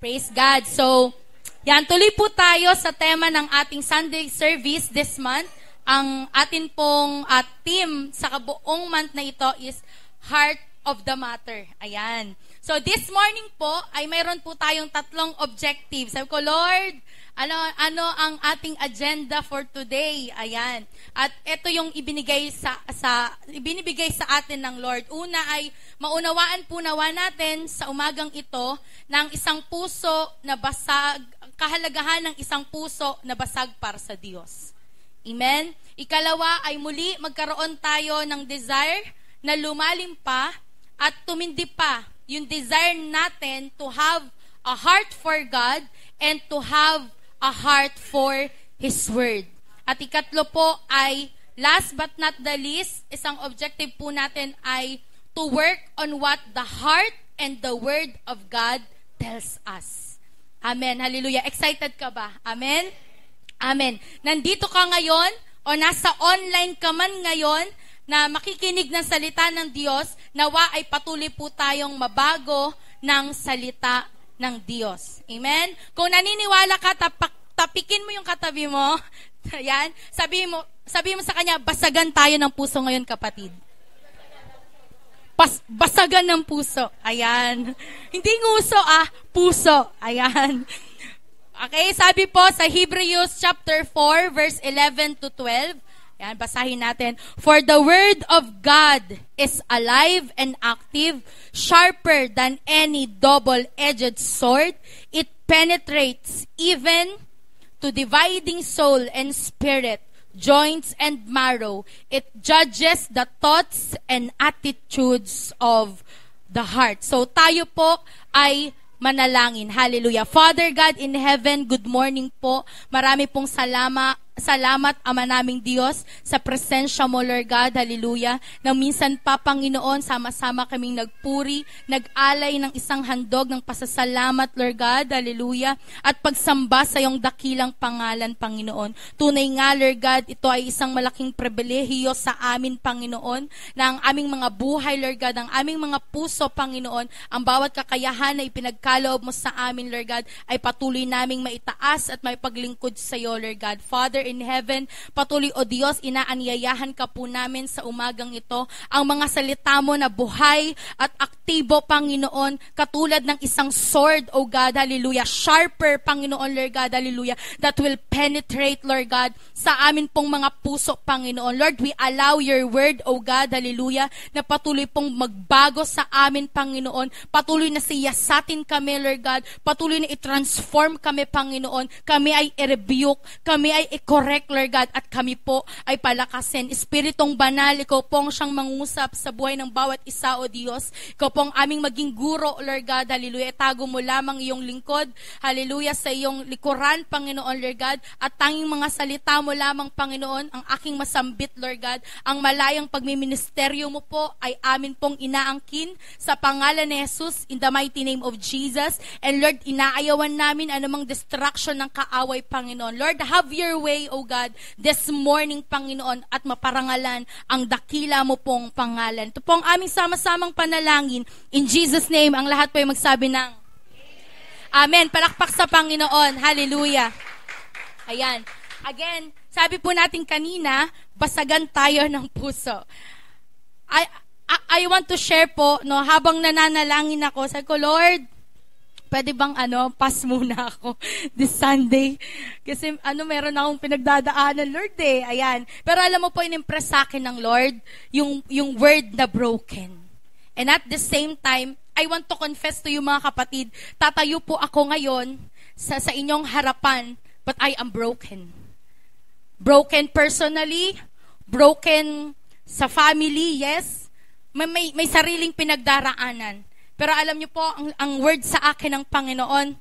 Praise God. So, yan, tuloy po tayo sa tema ng ating Sunday service this month. Ang atin pong theme sa kabuong month na ito is Heart of the Matter. Ayan. So, this morning po ay mayroon po tayong tatlong objectives. Sabi ko, Lord, ano ang ating agenda for today? Ayan. At ito yung ibinibigay sa atin ng Lord. Una ay maunawaan po nawa natin sa umagang ito ng isang puso na basag, kahalagahan ng isang puso na basag para sa Diyos. Amen? Ikalawa ay muli magkaroon tayo ng desire na lumalim pa at tumindi pa yung desire natin to have a heart for God and to have a heart for His Word. At ikatlo po ay, last but not the least, isang objective po natin ay to work on what the heart and the Word of God tells us. Amen. Hallelujah. Excited ka ba? Amen? Amen. Nandito ka ngayon o nasa online ka man ngayon na makikinig ng salita ng Diyos, nawa ay patuloy po tayong mabago ng salita ng Diyos. Amen? Kung naniniwala ka, tapikin mo yung katabi mo. Ayan. Sabihin mo sa kanya, basagan tayo ng puso ngayon, kapatid. Basagan ng puso. Ayan. Hindi nguso, puso. Ayan. Okay, sabi po sa Hebrews chapter 4, verse 11 to 12. Ayan, basahin natin. For the word of God is alive and active, sharper than any double-edged sword. It penetrates even to dividing soul and spirit, joints and marrow. It judges the thoughts and attitudes of the heart. So tayo po ay manalangin. Hallelujah. Father God in heaven, good morning po. Marami pong salamat, Ama naming Diyos, sa presensya mo, Lord God. Hallelujah. Nang minsan pa, Panginoon, sama-sama kaming nagpuri, nag-alay ng isang handog ng pasasalamat, Lord God. Hallelujah. At pagsamba sa iyong dakilang pangalan, Panginoon. Tunay nga, Lord God, ito ay isang malaking pribilehiyo sa amin, Panginoon, na ang aming mga buhay, Lord God, ang aming mga puso, Panginoon, ang bawat kakayahan na ipinagkaloob mo sa amin, Lord God, ay patuloy naming maitaas at may paglingkod sa iyo, Lord God. Father in heaven, patuloy, O Diyos, inaanyayahan ka po namin sa umagang ito, ang mga salita mo na buhay at aktibo, Panginoon, katulad ng isang sword, O God, hallelujah, sharper, Panginoon, Lord God, hallelujah, that will penetrate, Lord God, sa amin pong mga puso, Panginoon. Lord, we allow your word, O God, hallelujah, na patuloy pong magbago sa amin, Panginoon, patuloy na siyasatin kami, Lord God, patuloy na i-transform kami, Panginoon, kami ay i-rebuke, kami ay i-correct, Lord God, at kami po ay palakasin. Espiritong banal, ikaw pong siyang mangusap sa buhay ng bawat isa, O Diyos. Ikaw pong aming maging guro, Lord God, hallelujah. Itago mo lamang iyong lingkod, hallelujah, sa iyong likuran, Panginoon, Lord God, at tanging mga salita mo lamang, Panginoon, ang aking masambit, Lord God. Ang malayang pagmiministeryo mo po ay amin pong inaangkin sa pangalan ni Jesus, in the mighty name of Jesus. And Lord, inaayawan namin anumang distraction ng kaaway, Panginoon. Lord, have your way, O God, this morning, Panginoon, at maparangalan ang dakila mo pong pangalan. Ito pong aming sama-samang panalangin. In Jesus' name, ang lahat po ay magsabi ng Amen. Palakpak sa Panginoon. Hallelujah. Ayan. Again, sabi po natin kanina, basagan tayo ng puso. I want to share po, no, habang nananalangin ako, sabi ko, Lord, pwede bang pass muna ako this Sunday? Kasi meron akong pinagdadaanan, Lord Ayan. Pero alam mo po, in-impress sa akin ng Lord, yung word na broken. And at the same time, I want to confess to you mga kapatid, tatayo po ako ngayon sa inyong harapan, but I am broken. Broken personally, broken sa family, yes. May sariling pinagdaraanan. Pero alam niyo po, ang word sa akin ng Panginoon,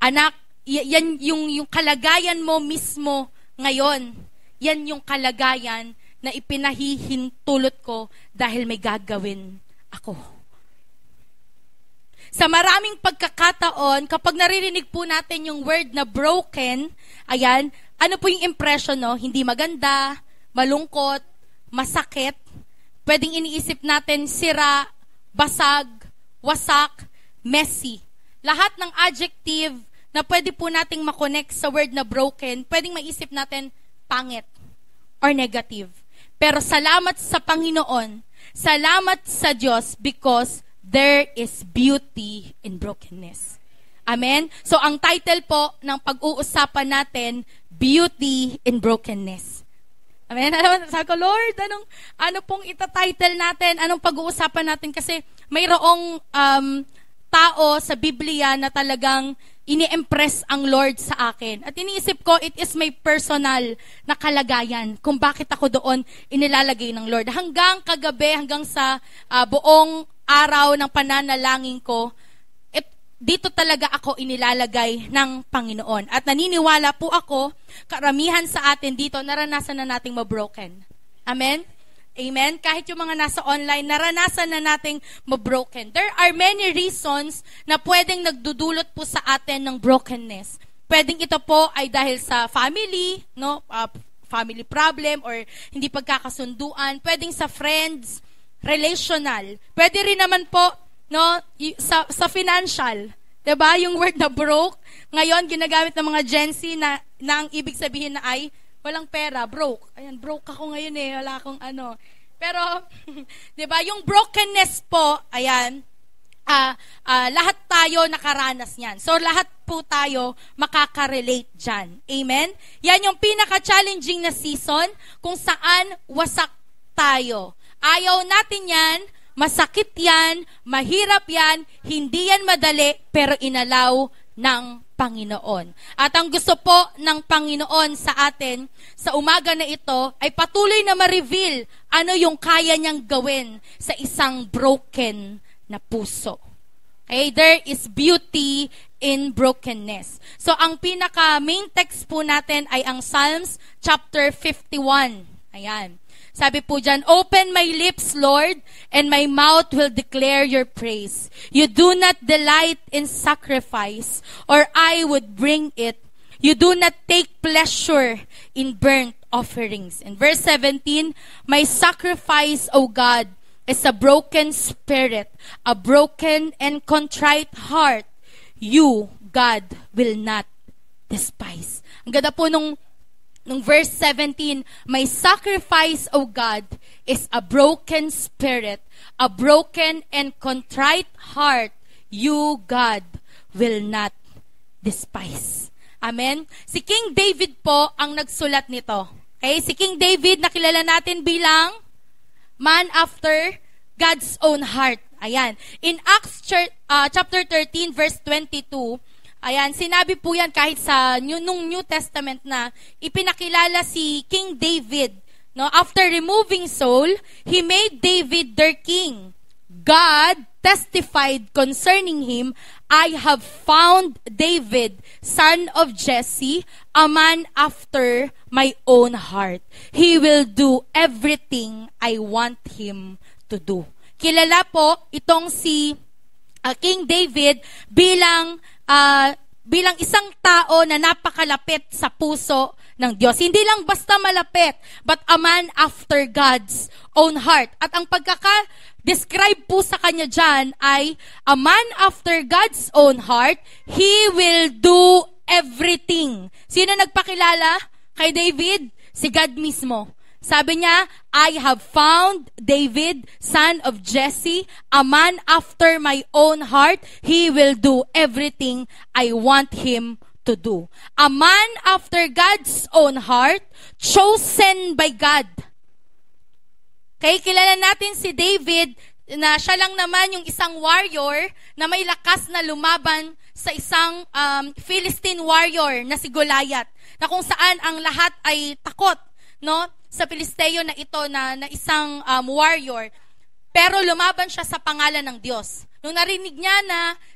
anak, yan yung kalagayan mo mismo ngayon. Yan yung kalagayan na ipinahihintulot ko dahil may gagawin ako. Sa maraming pagkakataon, kapag naririnig po natin yung word na broken, ayan, ano po yung impression, no? Hindi maganda, malungkot, masakit. Pwedeng iniisip natin sira, basag, wasak, messy. lahat ng adjective na pwede po nating makonect sa word na broken, pwedeng maisip natin pangit or negative. Pero salamat sa Panginoon, salamat sa Diyos because there is beauty in brokenness. Amen? So, ang title po ng pag-uusapan natin, Beauty in Brokenness. Amen? Sabi ko, Lord, ano pong ita-title natin? Anong pag-uusapan natin? Kasi mayroong tao sa Biblia na talagang ini-impress ang Lord sa akin. At iniisip ko, it is my personal na kalagayan kung bakit ako doon inilalagay ng Lord. Hanggang kagabi, hanggang sa buong araw ng pananalangin ko, dito talaga ako inilalagay ng Panginoon. At naniniwala po ako, karamihan sa atin dito, naranasan na nating mabroken. Amen? Amen? Kahit yung mga nasa online, naranasan na nating mabroken. There are many reasons na pwedeng nagdudulot po sa atin ng brokenness. Pwedeng ito po ay dahil sa family, no? Family problem or hindi pagkakasunduan. Pwedeng sa friends, relational. Pwede rin naman po, no, sa financial. 'Di ba? Yung word na broke, ngayon ginagamit ng mga Gen Z na ang ibig sabihin na ay walang pera, broke. Ayan, broke ako ngayon wala akong ano. Pero 'di ba, yung brokenness po, ayan, lahat tayo nakaranas niyan. So lahat po tayo makaka-relate diyan. Amen. Yan yung pinaka-challenging na season kung saan wasak tayo. Ayaw natin 'yan. Masakit yan, mahirap yan, hindi yan madali, pero inalaw ng Panginoon. At ang gusto po ng Panginoon sa atin, sa umaga na ito, ay patuloy na ma-reveal ano yung kaya niyang gawin sa isang broken na puso. Okay? There is beauty in brokenness. So, ang pinaka-main text po natin ay ang Psalms chapter 51. Ayan. Sabi po dyan, open my lips, Lord, and my mouth will declare your praise. You do not delight in sacrifice, or I would bring it. You do not take pleasure in burnt offerings. In verse 17, my sacrifice, O God, is a broken spirit, a broken and contrite heart. You, God, will not despise. Ang ganda po nung verse 17, my sacrifice, O God, is a broken spirit, a broken and contrite heart. You, God, will not despise. Amen? Si King David po ang nagsulat nito. Okay? Si King David, nakilala natin bilang man after God's own heart. Ayan. In Acts chapter 13, verse 22, ayan, sinabi po yan kahit sa nung New Testament na ipinakilala si King David. No? After removing Saul, he made David their king. God testified concerning him, I have found David, son of Jesse, a man after my own heart. He will do everything I want him to do. Kilala po itong si King David bilang isang tao na napakalapit sa puso ng Diyos. Hindi lang basta malapit, but a man after God's own heart. At ang pagkaka-describe po sa kanya dyan ay a man after God's own heart, he will do everything. Sino nagpakilala kay David? Si God mismo. Sabi niya, I have found David, son of Jesse, a man after my own heart. He will do everything I want him to do. A man after God's own heart, chosen by God. Okay, kilala natin si David na siya lang naman yung isang warrior na may lakas na lumaban sa isang Philistine warrior na si Goliath, na kung saan ang lahat ay takot, no? Sa Pilisteo na ito na isang warrior. Pero lumaban siya sa pangalan ng Diyos. Nung narinig niya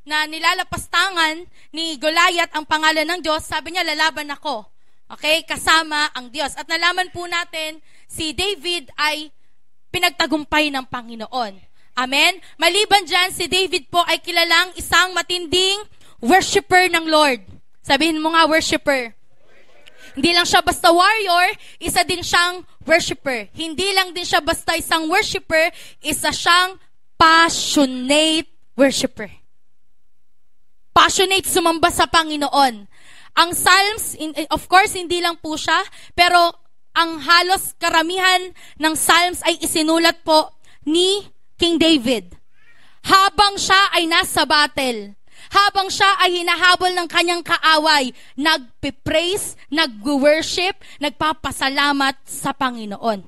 na nilalapastangan ni Goliath ang pangalan ng Diyos, sabi niya, lalaban ako. Okay? Kasama ang Diyos. At nalaman po natin, si David ay pinagtagumpay ng Panginoon. Amen? Maliban dyan, si David po ay kilalang isang matinding worshiper ng Lord. Sabihin mo nga, worshiper. Hindi lang siya basta warrior, isa din siyang worshiper. Hindi lang din siya basta isang worshiper, isa siyang passionate worshiper. passionate sumamba sa Panginoon. Ang Psalms, of course, hindi lang po siya, pero ang halos karamihan ng Psalms ay isinulat po ni King David. Habang siya ay nasa battle, habang siya ay hinahabol ng kanyang kaaway, nagpipraise, nag-worship, nagpapasalamat sa Panginoon.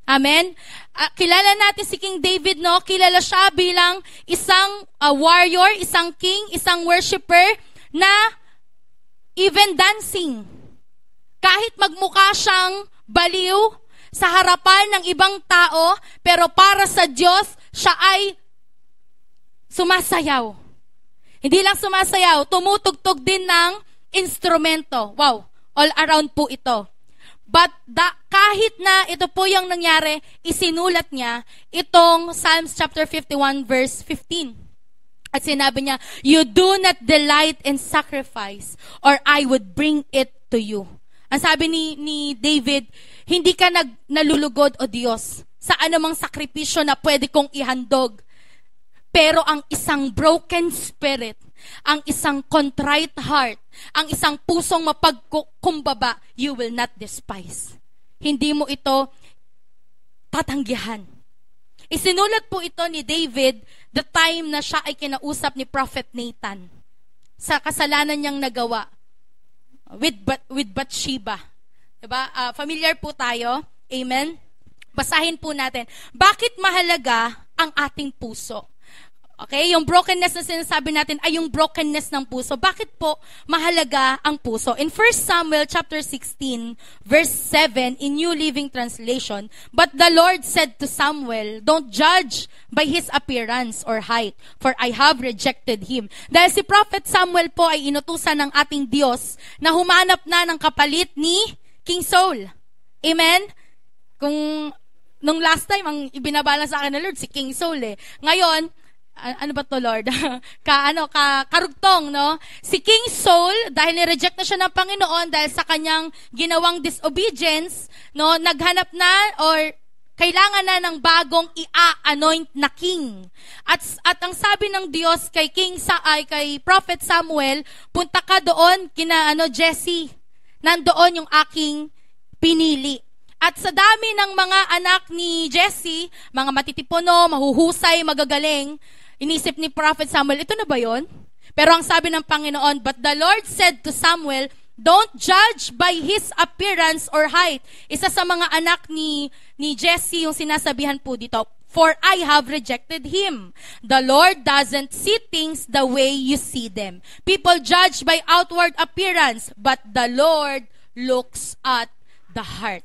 Amen? Kilala natin si King David, no? Kilala siya bilang isang warrior, isang king, isang worshiper na even dancing. Kahit magmukha siyang baliw sa harapan ng ibang tao, pero para sa Diyos, siya ay sumasayaw. Hindi lang sumasayaw, tumutugtog din ng instrumento. Wow, all around po ito. But kahit na ito po yung nangyari, isinulat niya itong Psalms chapter 51 verse 15. At sinabi niya, "You do not delight in sacrifice, or I would bring it to you." Ang sabi ni David, hindi ka nalulugod, o Diyos, sa anumang sakripisyo na pwede kong ihandog. Pero ang isang broken spirit, ang isang contrite heart, ang isang pusong mapagkumbaba, you will not despise. Hindi mo ito tatanggihan. Isinulat po ito ni David the time na siya ay kinausap ni Prophet Nathan sa kasalanan niyang nagawa with Bathsheba. Diba? Familiar po tayo. Amen? Basahin po natin. Bakit mahalaga ang ating puso? Okay, yung brokenness na sinasabi natin ay yung brokenness ng puso. Bakit po mahalaga ang puso? In 1 Samuel chapter 16, verse 7 in New Living Translation, "But the Lord said to Samuel, don't judge by his appearance or height, for I have rejected him." Dahil si Prophet Samuel po ay inutusan ng ating Diyos na humanap na ng kapalit ni King Saul. Amen? Kung nung last time, ang ibinabala sa akin ng Lord, si King Saul eh. Ngayon, ano ba to, Lord? Karugtong, no? Si King Saul, dahil ni-reject na siya ng Panginoon dahil sa kanyang ginawang disobedience, no, naghanap na or kailangan na ng bagong i-anoint na king. At ang sabi ng Diyos kay kay Prophet Samuel, punta ka doon kina Jesse. Nandoon yung aking pinili. At sa dami ng mga anak ni Jesse, mga matitipuno, mahuhusay, magagaling, inisip ni Prophet Samuel, ito na ba yon? Pero ang sabi ng Panginoon, "But the Lord said to Samuel, don't judge by his appearance or height." Isa sa mga anak ni Jesse yung sinasabihan po dito, "For I have rejected him. The Lord doesn't see things the way you see them. People judge by outward appearance, but the Lord looks at the heart."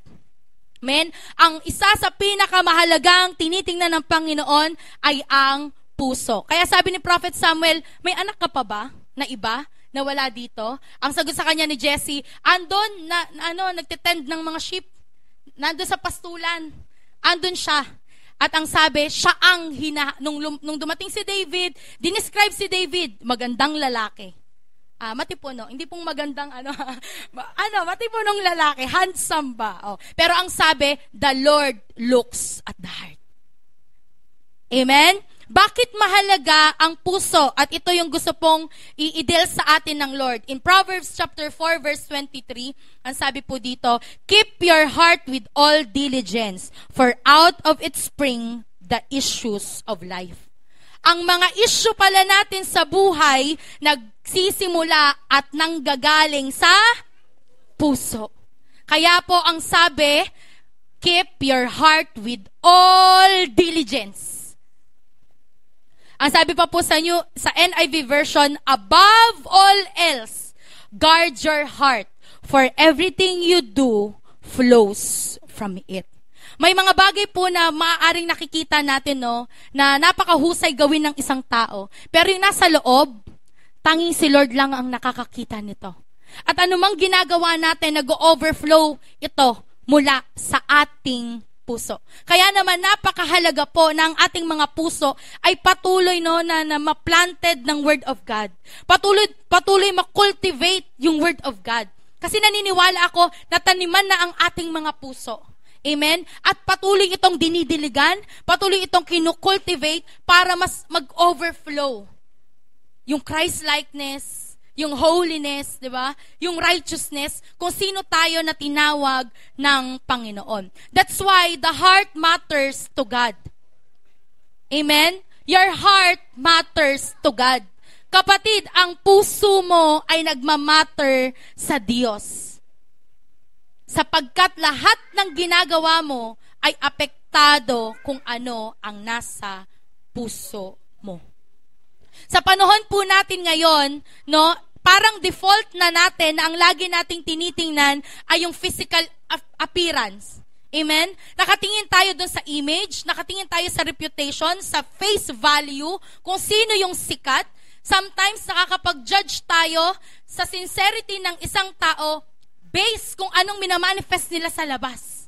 Amen? Ang isa sa pinakamahalagang tinitingnan ng Panginoon ay ang puso. Kaya sabi ni Prophet Samuel, "May anak ka pa ba na iba na wala dito?" Ang sagot sa kanya ni Jesse, "Andon nagtitend ng mga sheep. Nandun sa pastulan. Andun siya." At ang sabi, siya ang nung dumating si David, dinescribe si David, magandang lalaki. Matipuno, hindi pong magandang matipunong lalaki, handsome ba? Oh. Pero ang sabi, the Lord looks at the heart. Amen? Bakit mahalaga ang puso? At ito yung gusto pong i-deal sa atin ng Lord. In Proverbs chapter 4 verse 23, ang sabi po dito, "Keep your heart with all diligence, for out of it spring the issues of life." Ang mga issue pala natin sa buhay, nagsisimula at nanggagaling sa puso. Kaya po ang sabi, keep your heart with all diligence. Ang sabi pa po sa NIV version, above all else, guard your heart, for everything you do flows from it. May mga bagay po na maaaring nakikita natin, no, na napakahusay gawin ng isang tao. Pero yung nasa loob, tanging si Lord lang ang nakakakita nito. At anumang ginagawa natin, nag-overflow ito mula sa ating puso. Kaya naman napakahalaga po ng ating mga puso ay patuloy na ma-planted ng Word of God. Patuloy ma-cultivate yung Word of God. Kasi naniniwala ako na taniman na ang ating mga puso. Amen? At patuloy itong dinidiligan, patuloy itong kinukultivate para mas mag-overflow yung Christ-likeness, yung holiness, di ba? Yung righteousness, kung sino tayo na tinawag ng Panginoon. That's why the heart matters to God. Amen? Your heart matters to God. Kapatid, ang puso mo ay nagmamatter sa Diyos. Sapagkat lahat ng ginagawa mo ay apektado kung ano ang nasa puso mo. Sa panahon po natin ngayon, no, parang default na natin na ang lagi nating tinitingnan ay yung physical appearance. Amen? Nakatingin tayo dun sa image, nakatingin tayo sa reputation, sa face value, kung sino yung sikat. Sometimes nakakapag-judge tayo sa sincerity ng isang tao based kung anong minamanifest nila sa labas.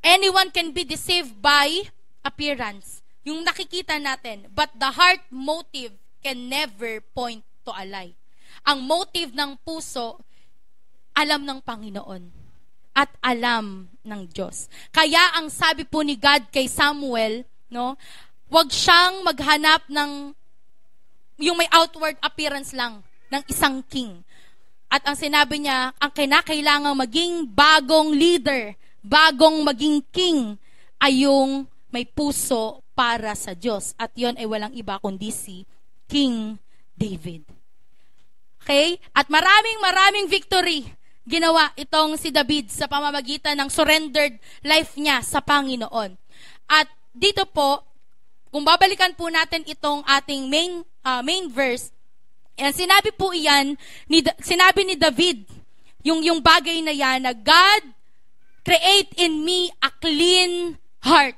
Anyone can be deceived by appearance. Yung nakikita natin. But the heart motive can never point to a lie. Ang motive ng puso, alam ng Panginoon at alam ng Diyos. Kaya ang sabi po ni God kay Samuel, no, wag siyang maghanap ng yung may outward appearance lang ng isang king. At ang sinabi niya, ang kinakailangang maging bagong leader, bagong maging king, ay yung may puso para sa Diyos. At yon ay walang iba kundi si King David. Okay? At maraming victory ginawa itong si David sa pamamagitan ng surrendered life niya sa Panginoon. At dito po, kung babalikan po natin itong ating main verse, sinabi po iyan, sinabi ni David, yung bagay na yan, na God, create in me a clean heart.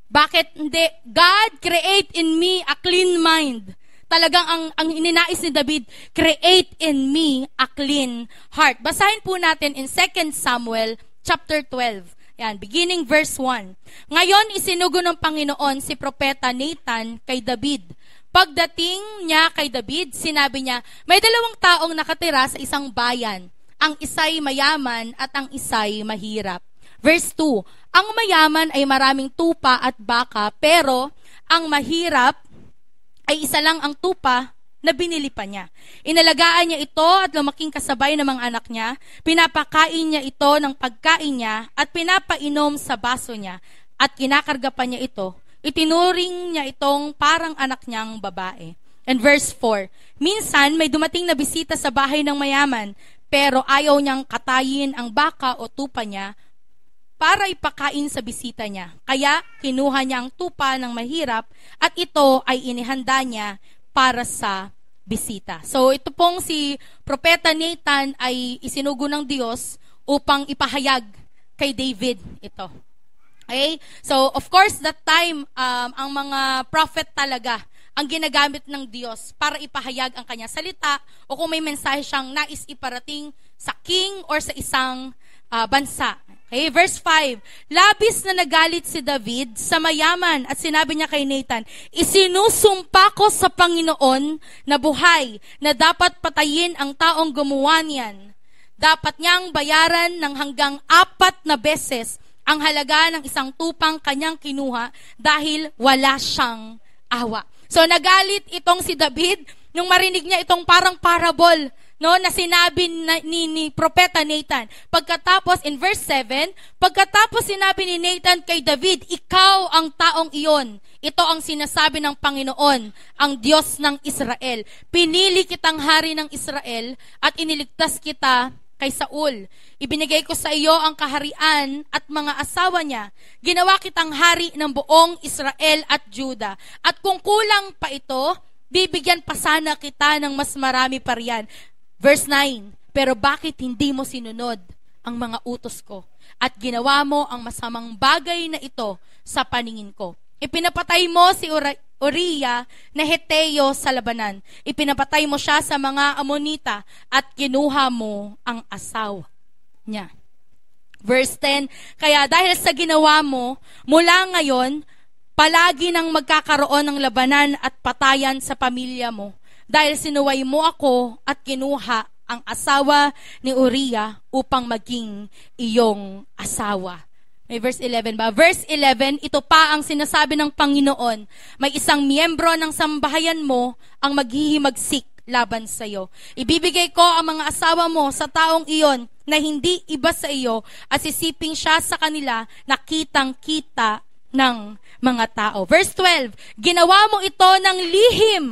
Bakit hindi? God, create in me a clean mind. Talagang ang ininais ni David, create in me a clean heart. Basahin po natin in 2 Samuel chapter 12. Yan, beginning verse 1. Ngayon, isinugo ng Panginoon si Propeta Nathan kay David. Pagdating niya kay David, sinabi niya, may 2 taong nakatira sa isang bayan. Ang isa'y mayaman at ang isa'y mahirap. Verse 2, ang mayaman ay maraming tupa at baka, pero ang mahirap ay isa lang ang tupa na binili pa niya. Inalagaan niya ito at lumaking kasabay ng mga anak niya. Pinapakain niya ito ng pagkain niya at pinapainom sa baso niya at kinakarga pa niya ito. Itinuring niya itong parang anak niyang babae. And verse 4, minsan may dumating na bisita sa bahay ng mayaman, pero ayaw niyang katayin ang baka o tupa niya para ipakain sa bisita niya. Kaya kinuha niya ang tupa ng mahirap at ito ay inihanda niya para sa bisita. So ito pong si Propeta Nathan ay isinugo ng Diyos upang ipahayag kay David ito. Okay? So of course that time ang mga prophet talaga ang ginagamit ng Diyos para ipahayag ang kanyang salita o kung may mensahe siyang nais iparating sa king or sa isang bansa. Okay, verse 5, labis na nagalit si David sa mayaman at sinabi niya kay Nathan, isinusumpa ko sa Panginoon na buhay na dapat patayin ang taong gumawa niyan. Dapat niyang bayaran ng hanggang 4 na beses ang halaga ng isang tupang kanyang kinuha dahil wala siyang awa. So nagalit itong si David nung marinig niya itong parang parable, no, na sinabi ni Propeta Nathan. Pagkatapos, in verse 7, pagkatapos sinabi ni Nathan kay David, ikaw ang taong iyon. Ito ang sinasabi ng Panginoon, ang Diyos ng Israel. Pinili kitang hari ng Israel at iniligtas kita kay Saul. Ibinigay ko sa iyo ang kaharian at mga asawa niya. Ginawa kitang hari ng buong Israel at Juda. At kung kulang pa ito, bibigyan pa sana kita ng mas marami pa riyan. Verse 9, pero bakit hindi mo sinunod ang mga utos ko at ginawa mo ang masamang bagay na ito sa paningin ko? Ipinapatay mo si Uriah na Heteo sa labanan. Ipinapatay mo siya sa mga Amonita at kinuha mo ang asawa niya. Verse 10, kaya dahil sa ginawa mo, mula ngayon, palagi nang magkakaroon ng labanan at patayan sa pamilya mo. Dahil sinuway mo ako at kinuha ang asawa ni Uriah upang maging iyong asawa. May verse 11 ba? Verse 11, ito pa ang sinasabi ng Panginoon. May isang miyembro ng sambahayan mo ang maghihimagsik laban sa iyo. Ibibigay ko ang mga asawa mo sa taong iyon na hindi iba sa iyo at sisiping siya sa kanila na kitang-kita ng mga tao. Verse 12, ginawa mo ito ng lihim,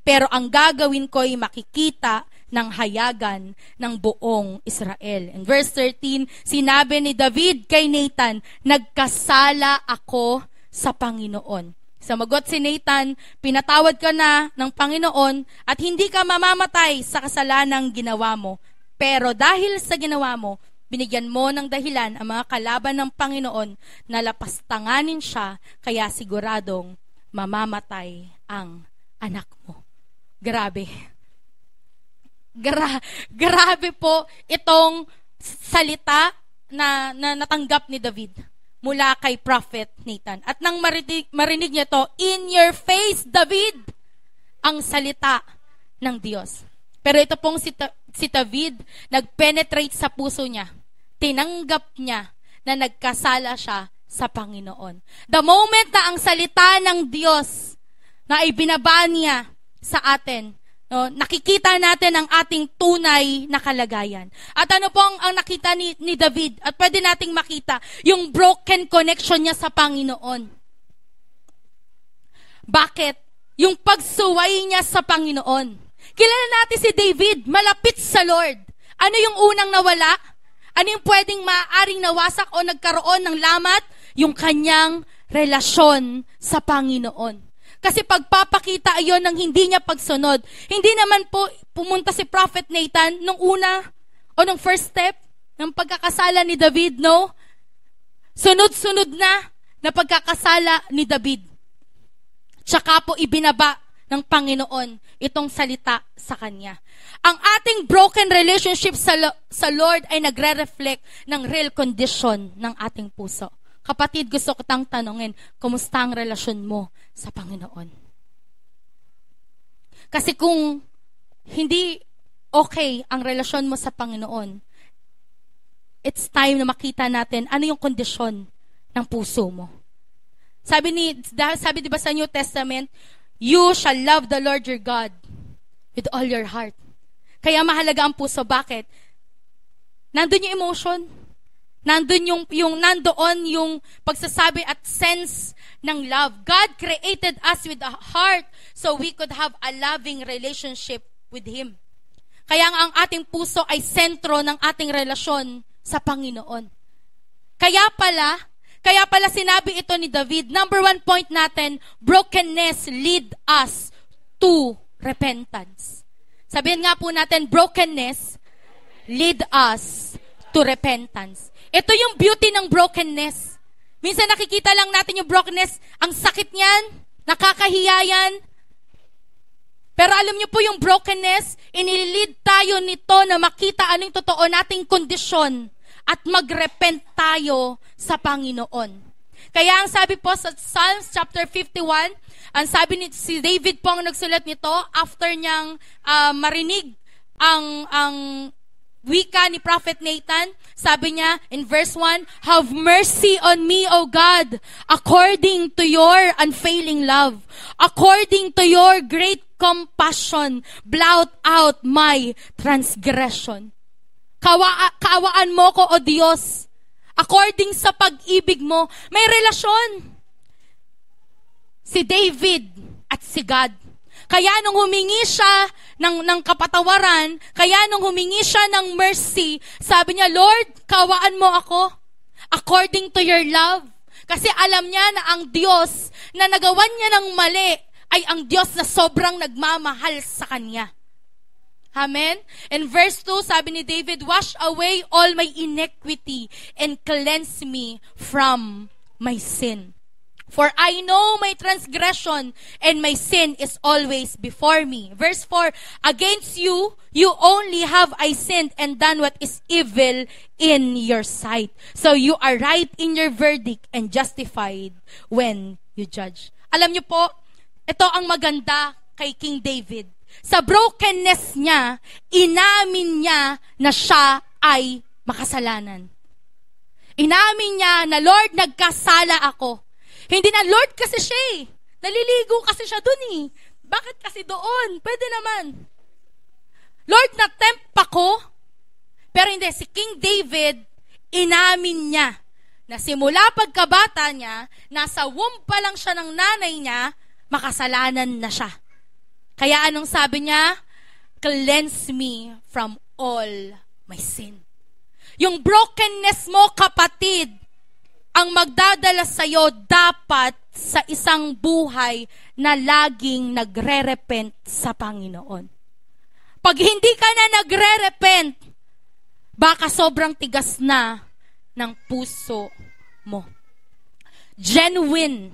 pero ang gagawin ko ay makikita ng hayagan ng buong Israel. In verse 13, sinabi ni David kay Nathan, nagkasala ako sa Panginoon. Sumagot si Nathan, pinatawad ka na ng Panginoon at hindi ka mamamatay sa kasalanang ginawa mo. Pero dahil sa ginawa mo, binigyan mo ng dahilan ang mga kalaban ng Panginoon na lapastanganin siya, kaya siguradong mamamatay ang anak mo. Grabe. Grabe po itong salita na natanggap ni David mula kay Prophet Nathan. At nang marinig niya to, in your face, David, ang salita ng Diyos. Pero ito pong si David, nagpenetrate sa puso niya. Tinanggap niya na nagkasala siya sa Panginoon. The moment na ang salita ng Diyos na ibinaba niya sa atin, no, nakikita natin ang ating tunay na kalagayan. At ano po ang nakita ni David? At pwede nating makita yung broken connection niya sa Panginoon. Bakit? Yung pagsuway niya sa Panginoon. Kilala natin si David, malapit sa Lord. Ano yung unang nawala? Ano yung pwedeng maaaring nawasak o nagkaroon ng lamat? Yung kanyang relasyon sa Panginoon. Kasi pagpapakita ayon ng hindi niya pagsunod. Hindi naman po pumunta si Prophet Nathan nung una o nung first step ng pagkakasala ni David, no? Sunod-sunod na pagkakasala ni David. Tsaka po ibinaba ng Panginoon itong salita sa kanya. Ang ating broken relationship sa Lord ay nagre-reflect ng real condition ng ating puso. Kapatid, gusto ko tang tanungin, kumusta ang relasyon mo sa Panginoon? Kasi kung hindi okay ang relasyon mo sa Panginoon, it's time na makita natin ano yung kondisyon ng puso mo. Sabi diba sa New Testament, you shall love the Lord your God with all your heart. Kaya mahalaga ang puso. Bakit? Nandun yung emotion. Nandoon yung pagsasabi at sense ng love. God created us with a heart so we could have a loving relationship with Him. Kaya ang ating puso ay sentro ng ating relasyon sa Panginoon. Kaya pala sinabi ito ni David, number 1 point natin, brokenness lead us to repentance. Sabihin nga po natin, brokenness lead us to repentance. Ito yung beauty ng brokenness. Minsan nakikita lang natin yung brokenness, ang sakit niyan, nakakahiya yan. Pero alam niyo po yung brokenness, inililid tayo nito na makita anong totoo nating kondisyon at mag-repent tayo sa Panginoon. Kaya ang sabi po sa Psalms chapter 51, ang sabi ni si David po ang nagsulat nito after niyang marinig ang wika ni Prophet Nathan. Sabi niya in verse 1, have mercy on me, O God, according to your unfailing love. According to your great compassion, blot out my transgression. Kaawaan mo ko, O Diyos. According sa pag-ibig mo, may relasyon si David at si God. Kaya nung humingi siya ng kapatawaran, kaya nung humingi siya ng mercy, sabi niya, Lord, kaawaan mo ako according to your love. Kasi alam niya na ang Diyos na nagawan niya ng mali ay ang Diyos na sobrang nagmamahal sa kanya. Amen? In verse 2, sabi ni David, wash away all my iniquity and cleanse me from my sin. For I know my transgression and my sin is always before me. Verse 4, against you, you only have I sinned and done what is evil in your sight. So you are right in your verdict and justified when you judge. Alam niyo po, ito ang maganda kay King David. Sa brokenness niya, inamin niya na siya ay makasalanan. Inamin niya na, Lord, nagkasala ako. Hindi na Lord kasi siya eh. Naliligo kasi siya dun eh. Bakit kasi doon? Pwede naman. Lord, na-tempt ako. Pero hindi, si King David, inamin niya na simula pagkabata niya, nasa womb pa lang siya ng nanay niya, makasalanan na siya. Kaya anong sabi niya? Cleanse me from all my sin. Yung brokenness mo, kapatid, ang magdadala sa'yo dapat sa isang buhay na laging nagre-repent sa Panginoon. Pag hindi ka na nagre-repent, baka sobrang tigas na ng puso mo. Genuine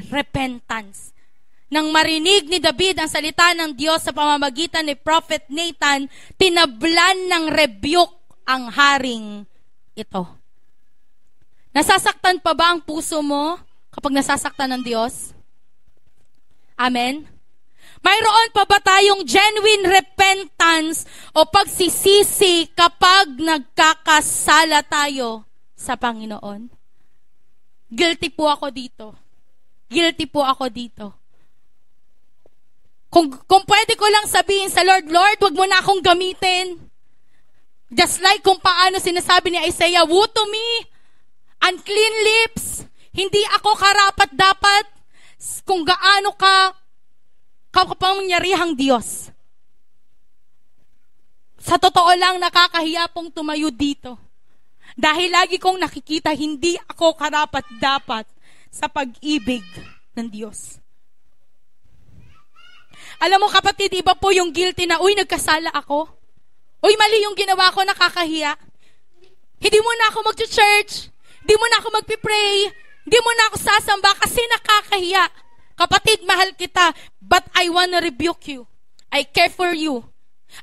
repentance. Nang marinig ni David ang salita ng Diyos sa pamamagitan ni Prophet Nathan, tinablan ng rebuke ang haring ito. Nasasaktan pa ba ang puso mo kapag nasasaktan ng Diyos? Amen? Mayroon pa ba tayong genuine repentance o pagsisisi kapag nagkakasala tayo sa Panginoon? Guilty po ako dito. Guilty po ako dito. Kung pwede ko lang sabihin sa Lord, Lord, wag mo na akong gamitin. Just like kung paano sinasabi ni Isaiah, woe to me, unclean lips, hindi ako karapat-dapat kung gaano ka kapangyarihang Diyos. Sa totoo lang, nakakahiya pong tumayo dito. Dahil lagi kong nakikita, hindi ako karapat-dapat sa pag-ibig ng Diyos. Alam mo kapatid, iba po yung guilty na, uy, nagkasala ako. Uy, mali yung ginawa ko, nakakahiya. Hindi mo na ako mag-church. Hindi mo na ako magpipray. Hindi mo na ako sasamba kasi nakakahiya. Kapatid, mahal kita, but I wanna rebuke you. I care for you.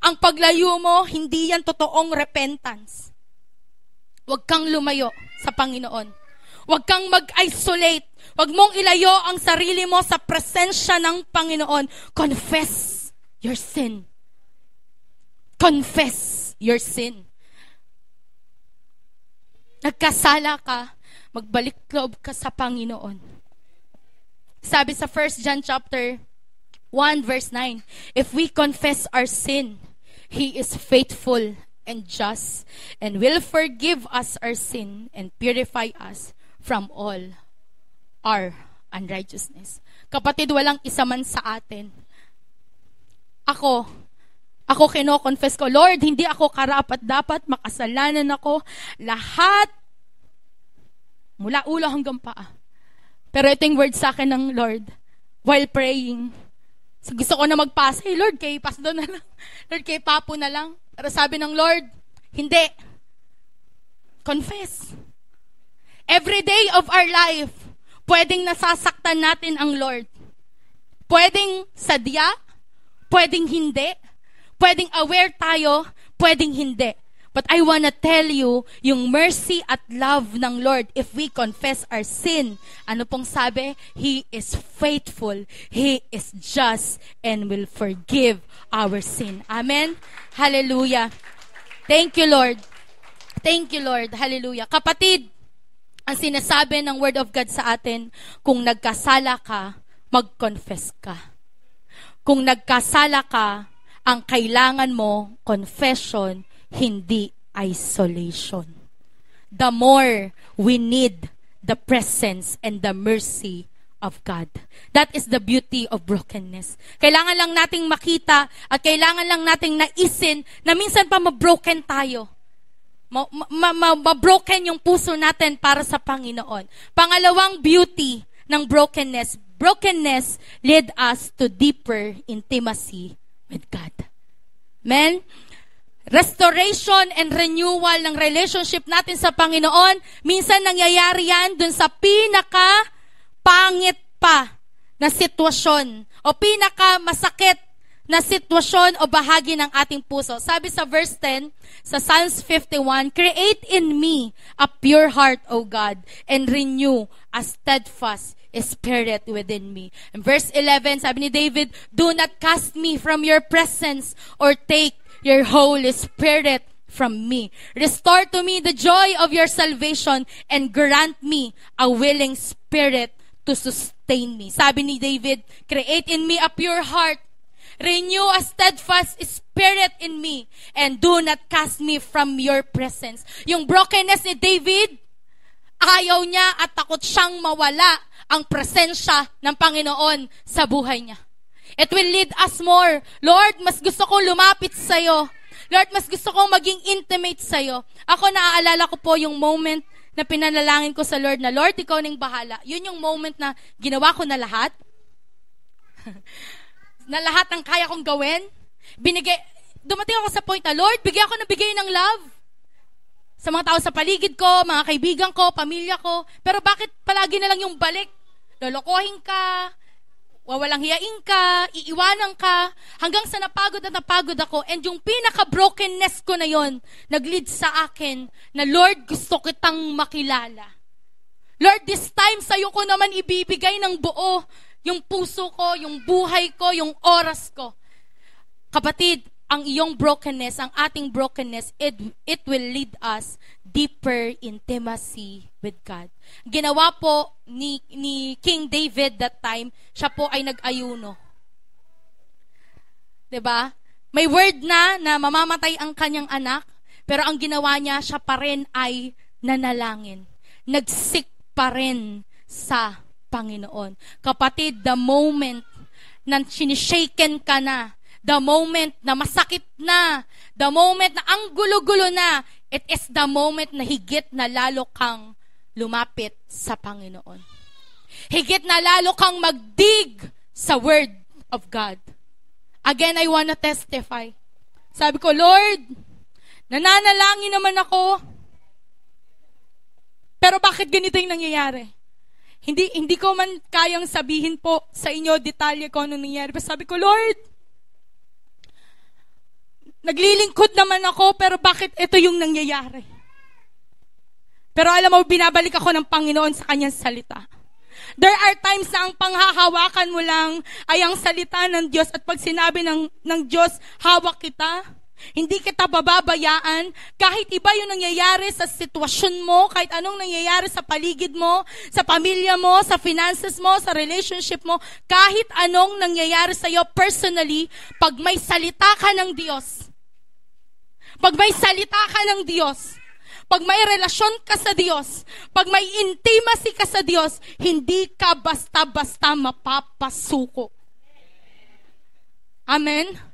Ang paglayo mo, hindi yan totoong repentance. Huwag kang lumayo sa Panginoon. Huwag kang mag-isolate. Huwag mong ilayo ang sarili mo sa presensya ng Panginoon. Confess your sin. Confess your sin. Nagkasala ka, magbalik loob ka sa Panginoon. Sabi sa 1 John chapter 1 verse 9, if we confess our sin, He is faithful and just and will forgive us our sin and purify us from all our unrighteousness. Kapatid, walang isa man sa atin. Ako kino-confess ko, Lord, hindi ako karapat-dapat, makasalanan ako, lahat, mula ulo hanggang paa. Pero ito yung word sa akin ng Lord, while praying. So gusto ko na magpasa, Lord, kay Pastor na lang. Lord, kay Papo na lang. Pero sabi ng Lord, hindi. Confess. Every day of our life, pwedeng nasasaktan natin ang Lord. Pwedeng sadya, pwedeng hindi. Pwedeng aware tayo, pwedeng hindi. But I wanna tell you, yung mercy at love ng Lord, if we confess our sin, ano pong sabi? He is faithful, He is just, and will forgive our sin. Amen? Hallelujah. Thank you, Lord. Thank you, Lord. Hallelujah. Kapatid, ang sinasabi ng Word of God sa atin, kung nagkasala ka, mag-confess ka. Kung nagkasala ka, ang kailangan mo, confession, hindi isolation. The more we need the presence and the mercy of God. That is the beauty of brokenness. Kailangan lang nating makita at kailangan lang nating naisin na minsan pa mabroken tayo. Mabroken yung puso natin para sa Panginoon. Pangalawang beauty ng brokenness. Brokenness led us to deeper intimacy with God. Amen? Restoration and renewal ng relationship natin sa Panginoon, minsan nangyayari yan dun sa pinaka-pangit pa na sitwasyon o pinaka-masakit na sitwasyon o bahagi ng ating puso. Sabi sa verse 10, sa Psalms 51, create in me a pure heart, O God, and renew a steadfast spirit within me. In verse 11, sabi ni David, do not cast me from your presence or take your Holy Spirit from me. Restore to me the joy of your salvation and grant me a willing spirit to sustain me. Sabi ni David, create in me a pure heart, renew a steadfast spirit in me, and do not cast me from your presence. Yung brokenness ni David, ayaw niya at takot siyang mawala ang presensya ng Panginoon sa buhay niya. It will lead us more. Lord, mas gusto kong lumapit sa'yo. Lord, mas gusto kong maging intimate sa'yo. Ako, naaalala ko po yung moment na pinanalangin ko sa Lord na, Lord, ikaw nang bahala. Yun yung moment na ginawa ko na lahat. Na lahat ng kaya kong gawin. Dumating ako sa point na, Lord, bigyan ako ng bigay ng love. Sa mga tao sa paligid ko, mga kaibigan ko, pamilya ko. Pero bakit palagi na lang yung balik? Lolokohin ka, wawalang hiyain ka, iiwanan ka, hanggang sa napagod ako. And yung pinaka-brokenness ko na yon, nag-lead sa akin na, Lord, gusto kitang makilala. Lord, this time sa'yo ko naman ibibigay ng buo yung puso ko, yung buhay ko, yung oras ko. Kapatid, ang iyong brokenness, ang ating brokenness, it will lead us deeper intimacy with God. Ginawa po ni King David that time, siya po ay nag-ayuno. 'Di ba? May word na mamamatay ang kanyang anak, pero ang ginawa niya, siya pa rin ay nanalangin. Nagsik pa rin sa Panginoon. Kapatid, the moment na sinishaken ka na, the moment na masakit na, the moment na ang gulo-gulo na, it is the moment na higit na lalo kang lumapit sa Panginoon. Higit na lalo kang magdig sa Word of God. Again, I wanna testify. Sabi ko, Lord, nananalangin naman ako, pero bakit ganito yung nangyayari? Hindi ko man kayang sabihin po sa inyo detalye kung ano nangyayari. Pero sabi ko, Lord, naglilingkod naman ako, pero bakit ito yung nangyayari? Pero alam mo, binabalik ako ng Panginoon sa kanyang salita. There are times na ang panghahawakan mo lang ay ang salita ng Diyos, at pag sinabi ng Diyos, hawak kita, hindi kita bababayaan, kahit iba yung nangyayari sa sitwasyon mo, kahit anong nangyayari sa paligid mo, sa pamilya mo, sa finances mo, sa relationship mo, kahit anong nangyayari sa iyo personally, pag may salita ka ng Diyos, pag may salita ka ng Diyos, pag may relasyon ka sa Diyos, pag may intimacy ka sa Diyos, hindi ka basta-basta mapapasuko. Amen?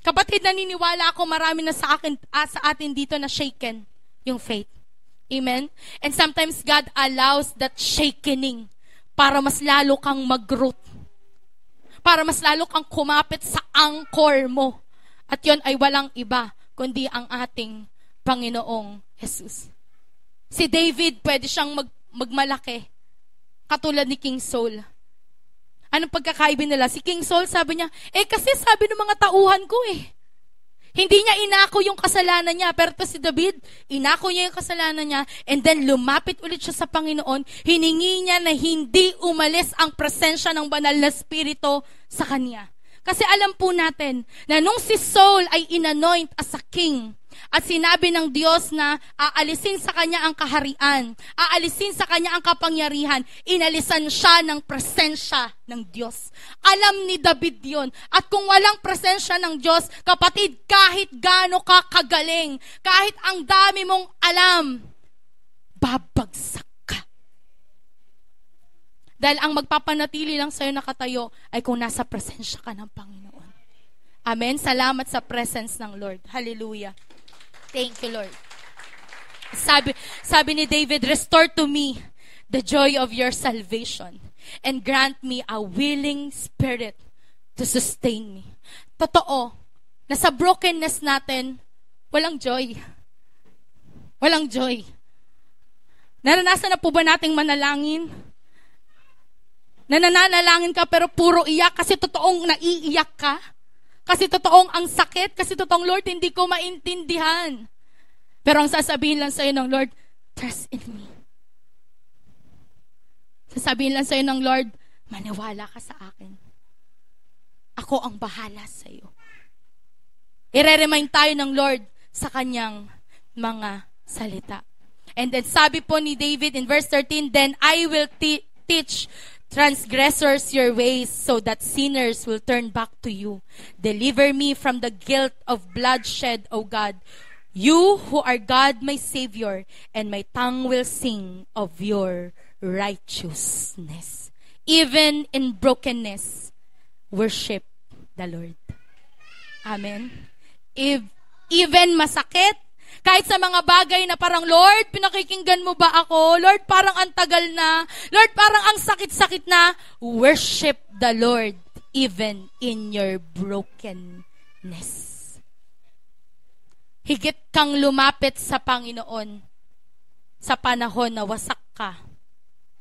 Kapatid, naniniwala ako marami na sa atin dito na shaken yung faith. Amen? And sometimes God allows that shakening para mas lalo kang mag-root. Para mas lalo kang kumapit sa anchor mo. At yon ay walang iba, kundi ang ating Panginoong Jesus. Si David, pwede siyang magmalaki. Katulad ni King Saul. Anong pagkakaiba nila? Si King Saul, sabi niya, kasi sabi ng mga tauhan ko Hindi niya inako yung kasalanan niya. Pero to si David, inako niya yung kasalanan niya, and then lumapit ulit siya sa Panginoon. Hiningi niya na hindi umalis ang presensya ng banal na spirito sa kanya. Kasi alam po natin na nung si Saul ay inanoint as a king, at sinabi ng Diyos na aalisin sa kanya ang kaharian, aalisin sa kanya ang kapangyarihan, inalisan siya ng presensya ng Diyos. Alam ni David yon. At kung walang presensya ng Diyos, kapatid, kahit gaano ka kagaling, kahit ang dami mong alam, babagsak ka. Dahil ang magpapanatili lang sa'yo nakatayo ay kung nasa presensya ka ng Panginoon. Amen? Salamat sa presence ng Lord. Hallelujah. Thank you, Lord. Sabi ni David, restore to me the joy of your salvation and grant me a willing spirit to sustain me. Totoo, na sa brokenness natin, walang joy. Walang joy. Naranasan na po ba nating manalangin? Nananalangin ka pero puro iyak kasi totoong naiiyak ka? Kasi totoong ang sakit, kasi totoong, Lord, hindi ko maintindihan. Pero ang sasabihin lang sa'yo ng Lord, trust in me. Sasabihin lang sa'yo ng Lord, maniwala ka sa akin. Ako ang bahala sa'yo. ire-remind tayo ng Lord sa kanyang mga salita. And then sabi po ni David in verse 13, then I will teach transgressors your ways so that sinners will turn back to you. Deliver me from the guilt of bloodshed, O God. You who are God, my Savior, and my tongue will sing of your righteousness. Even in brokenness, worship the Lord. Amen. Even masakit, kahit sa mga bagay na parang, Lord, pinakikinggan mo ba ako? Lord, parang ang tagal na. Lord, parang ang sakit-sakit na. Worship the Lord even in your brokenness. Higit kang lumapit sa Panginoon sa panahon na wasak ka,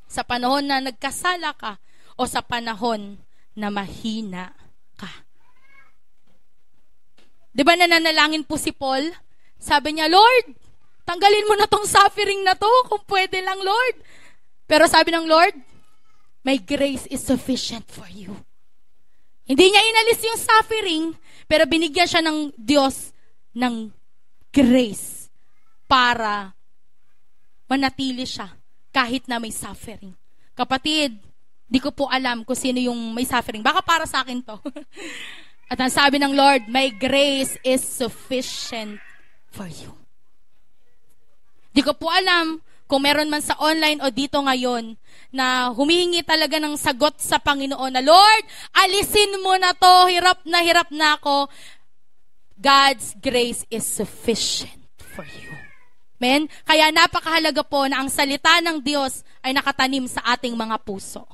sa panahon na nagkasala ka, o sa panahon na mahina ka. Di ba nananalangin po si Paul? Sabi niya, Lord, tanggalin mo na tong suffering na to, kung pwede lang, Lord. Pero sabi ng Lord, my grace is sufficient for you. Hindi niya inalis yung suffering, pero binigyan siya ng Diyos ng grace para manatili siya kahit na may suffering. Kapatid, di ko po alam kung sino yung may suffering. Baka para sa akin to. At ang sabi ng Lord, my grace is sufficient for you. Di ko po alam kung meron man sa online o dito ngayon na humihingi talaga ng sagot sa Panginoon na, Lord, alisin mo na to, hirap na ako. God's grace is sufficient for you. Amen? Kaya napakahalaga po na ang salita ng Diyos ay nakatanim sa ating mga puso.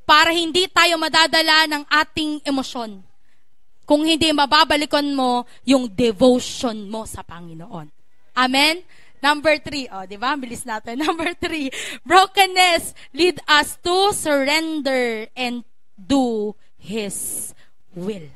Para hindi tayo madadala ng ating emosyon. Kung hindi, mababalikan mo yung devotion mo sa Panginoon. Amen? Number 3. Di ba? Bilis natin. Number 3. Brokenness lead us to surrender and do His will.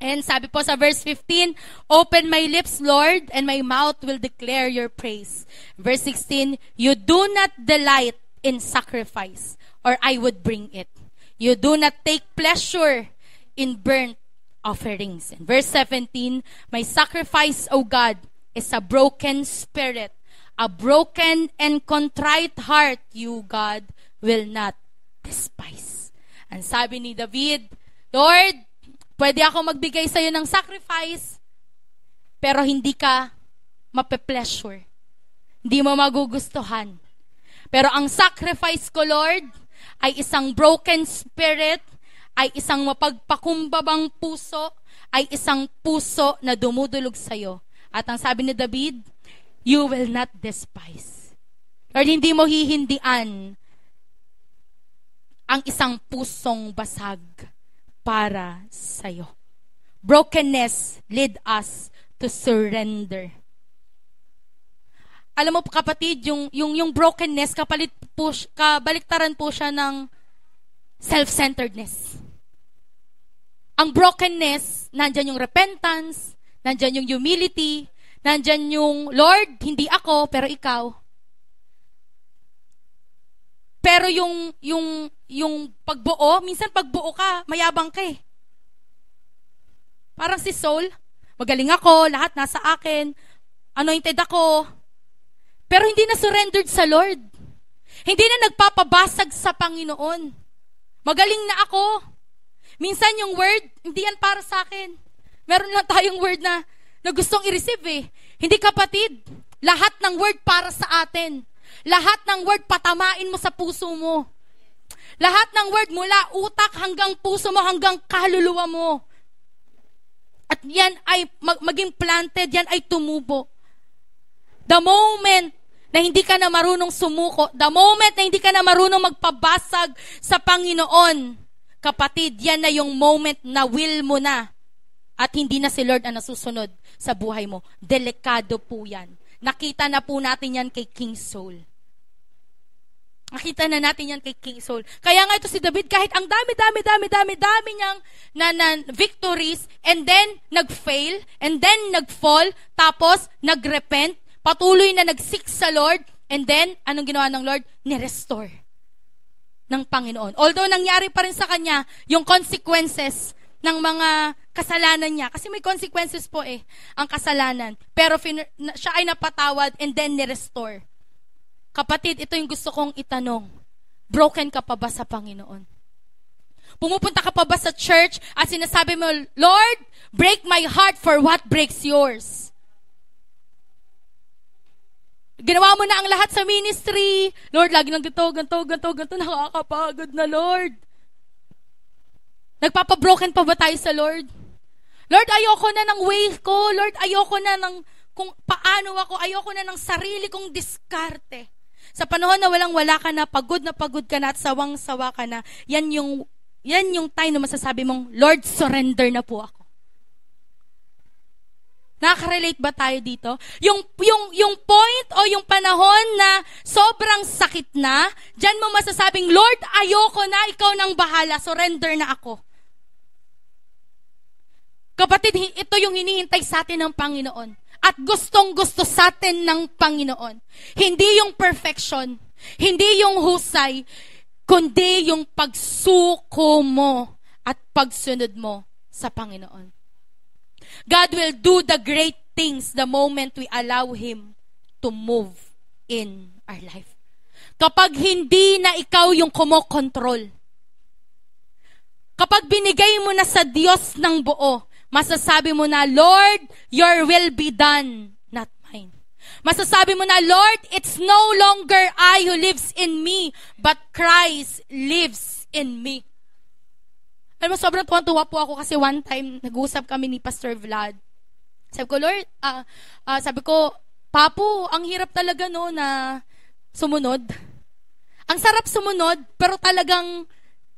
And sabi po sa verse 15, open my lips, Lord, and my mouth will declare your praise. Verse 16, you do not delight in sacrifice, or I would bring it. You do not take pleasure in burnt offerings. And verse 17, my sacrifice, O God, is a broken spirit, a broken and contrite heart, you, God, will not despise. And sabi ni David, Lord, pwede ako magbigay sa'yo ng sacrifice, pero hindi ka mape-pleasure. Hindi mo magugustuhan. Pero ang sacrifice ko, Lord, ay isang broken spirit, ay isang mapagpakumbabang puso, ay isang puso na dumudulog sa'yo. At ang sabi ni David, you will not despise. Lord, hindi mo hihindian ang isang pusong basag para sa'yo. Brokenness lead us to surrender. Alam mo kapatid, yung brokenness, kabaliktaran po siya ng self-centeredness. Ang brokenness, nandyan yung repentance, nandyan yung humility, nandyan yung, Lord, hindi ako, pero ikaw. Pero yung pagbuo, minsan pagbuo ka, mayabang ka eh. Parang si Saul, magaling ako, lahat nasa akin, anointed ako. Pero hindi na surrendered sa Lord. Hindi na nagpapabasag sa Panginoon. Magaling na ako. Minsan yung word, hindi yan para sa akin. Meron lang tayong word na gustong i-receive eh. Hindi kapatid, lahat ng word para sa atin. Lahat ng word patamain mo sa puso mo. Lahat ng word mula utak hanggang puso mo, hanggang kaluluwa mo. At yan ay maging planted, yan ay tumubo. The moment na hindi ka na marunong sumuko, the moment na hindi ka na marunong magpabasag sa Panginoon, kapatid, yan na yung moment na will mo na. At hindi na si Lord ang nasusunod sa buhay mo. Delikado po yan. Nakita na po natin yan kay King Saul. Nakita na natin yan kay King Saul. Kaya nga ito si David, kahit ang dami niyang victories, and then nag-fail, and then nag-fall, tapos nag-repent, patuloy na nag-seek sa Lord, and then, anong ginawa ng Lord? Ni-restore ng Panginoon. Although nangyari pa rin sa kanya yung consequences ng mga kasalanan niya. Kasi may consequences po ang kasalanan. Pero siya ay napatawad and then ni-restore. Kapatid, ito yung gusto kong itanong. Broken ka pa ba sa Panginoon? Pumupunta ka pa ba sa church at sinasabi mo, Lord, break my heart for what breaks yours? Ginawa mo na ang lahat sa ministry. Lord, lagi lang ganito, nakakapagod na, Lord. Nagpapabroken pa ba tayo sa Lord? Lord, ayoko na ng way ko. Lord, ayoko na ng kung paano ako. Ayoko na ng sarili kong diskarte. Sa panahon na walang-wala ka na pagod ka na at sawang-sawa ka na, yan yung time na masasabi mong, Lord, surrender na po ako. Nakaka-relate ba tayo dito? Yung point o yung panahon na sobrang sakit na, dyan mo masasabing, Lord, ayoko na, ikaw nang bahala, surrender na ako. Kapatid, ito yung hinihintay sa atin ng Panginoon. At gustong-gusto sa atin ng Panginoon. Hindi yung perfection, hindi yung husay, kundi yung pagsuko mo at pagsunod mo sa Panginoon. God will do the great things the moment we allow Him to move in our life. Kapag hindi na ikaw yung kumokontrol, kapag binigay mo na sa Diyos ng buo, masasabi mo na, Lord, your will be done, not mine. Masasabi mo na, Lord, it's no longer I who lives in me, but Christ lives in me. Alam mo, sobrang tuwa po ako kasi one time, nag-uusap kami ni Pastor Vlad. Sabi ko, Lord, Papo, ang hirap talaga no na sumunod. Ang sarap sumunod, pero talagang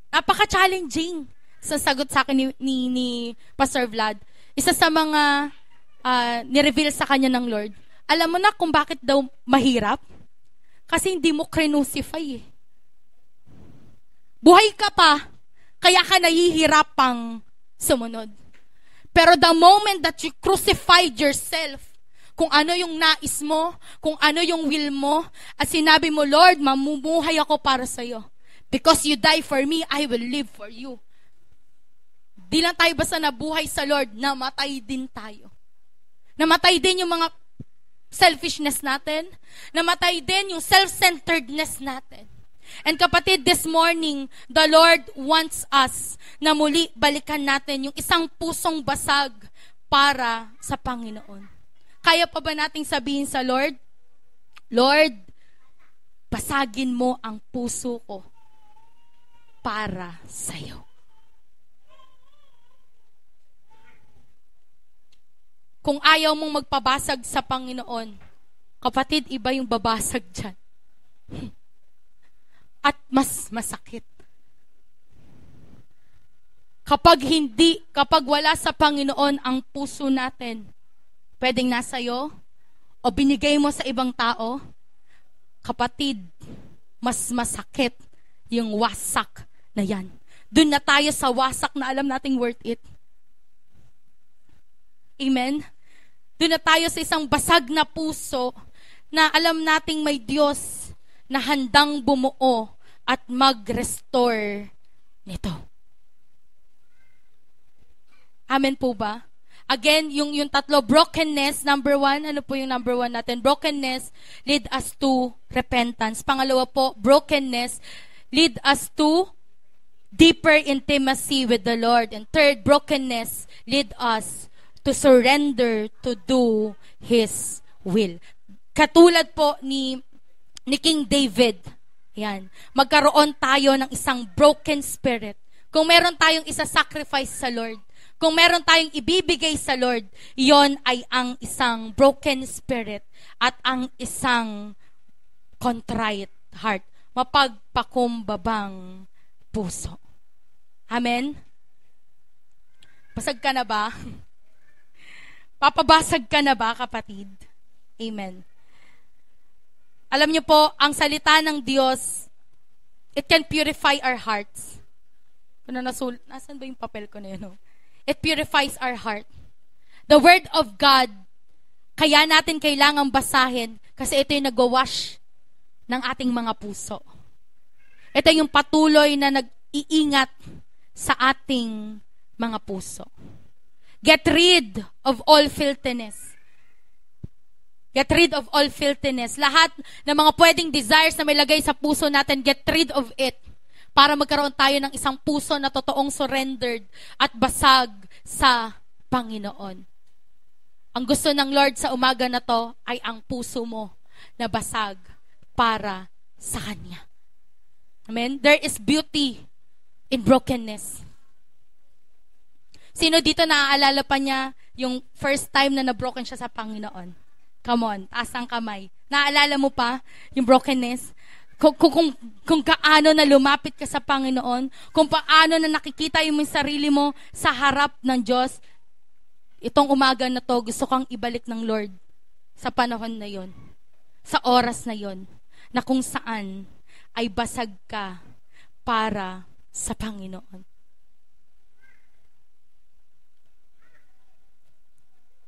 napaka-challenging. Sa sagot sa akin ni Pastor Vlad, isa sa mga nireveal sa kanya ng Lord, alam mo na kung bakit daw mahirap? Kasi hindi mo crucify. Buhay ka pa, kaya ka nahihirapang sumunod. Pero the moment that you crucified yourself, kung ano yung nais mo, kung ano yung will mo, at sinabi mo, Lord, mamumuhay ako para sa'yo. Because you die for me, I will live for you. Di lang tayo basta nabuhay sa Lord, namatay din tayo. Namatay din yung mga selfishness natin. Namatay din yung self-centeredness natin. And kapatid, this morning, the Lord wants us na muli balikan natin yung isang pusong basag para sa Panginoon. Kaya pa ba nating sabihin sa Lord, Lord, basagin mo ang puso ko para sa'yo. Kung ayaw mong magpabasag sa Panginoon, kapatid, iba yung babasag dyan. At mas masakit. Kapag wala sa Panginoon ang puso natin, pwedeng nasa iyo, o binigay mo sa ibang tao, kapatid, mas masakit yung wasak na yan. Doon na tayo sa wasak na alam nating worth it. Amen? Doon na tayo sa isang basag na puso na alam nating may Diyos na handang bumuo at mag-restore nito. Amen po ba? Again, yung tatlo, brokenness, number 1, ano po yung number 1 natin? Brokenness lead us to repentance. Pangalawa po, brokenness lead us to deeper intimacy with the Lord. And third, brokenness lead us to surrender to do His will. Katulad po ni King David, yan, magkaroon tayo ng isang broken spirit. Kung meron tayong isa-sacrifice sa Lord, kung meron tayong ibibigay sa Lord, yon ay ang isang broken spirit at ang isang contrite heart, mapagpakumbabang puso. Amen? Basag ka na ba? Papabasag ka na ba, kapatid? Amen. Alam niyo po, ang salita ng Diyos, it can purify our hearts. Nasaan ba yung papel ko na yun? It purifies our heart. The Word of God, kaya natin kailangang basahin kasi ito yung nag-wash ng ating mga puso. Ito yung patuloy na nag-iingat sa ating mga puso. Get rid of all filthiness. Get rid of all filthiness. Lahat ng mga pwedeng desires na may lagay sa puso natin, get rid of it. Para magkaroon tayo ng isang puso na totoong surrendered at basag sa Panginoon. Ang gusto ng Lord sa umaga na to ay ang puso mo na basag para sa Kanya. Amen? There is beauty in brokenness. Sino dito naaalala pa niya yung first time na nabroken siya sa Panginoon? Come on, taas ang kamay. Naaalala mo pa yung brokenness? Kung kaano na lumapit ka sa Panginoon, kung paano na nakikita yung sarili mo sa harap ng Diyos, itong umaga na to, gusto kang ibalik ng Lord sa panahon na yon, sa oras na yon, na kung saan ay basag ka para sa Panginoon.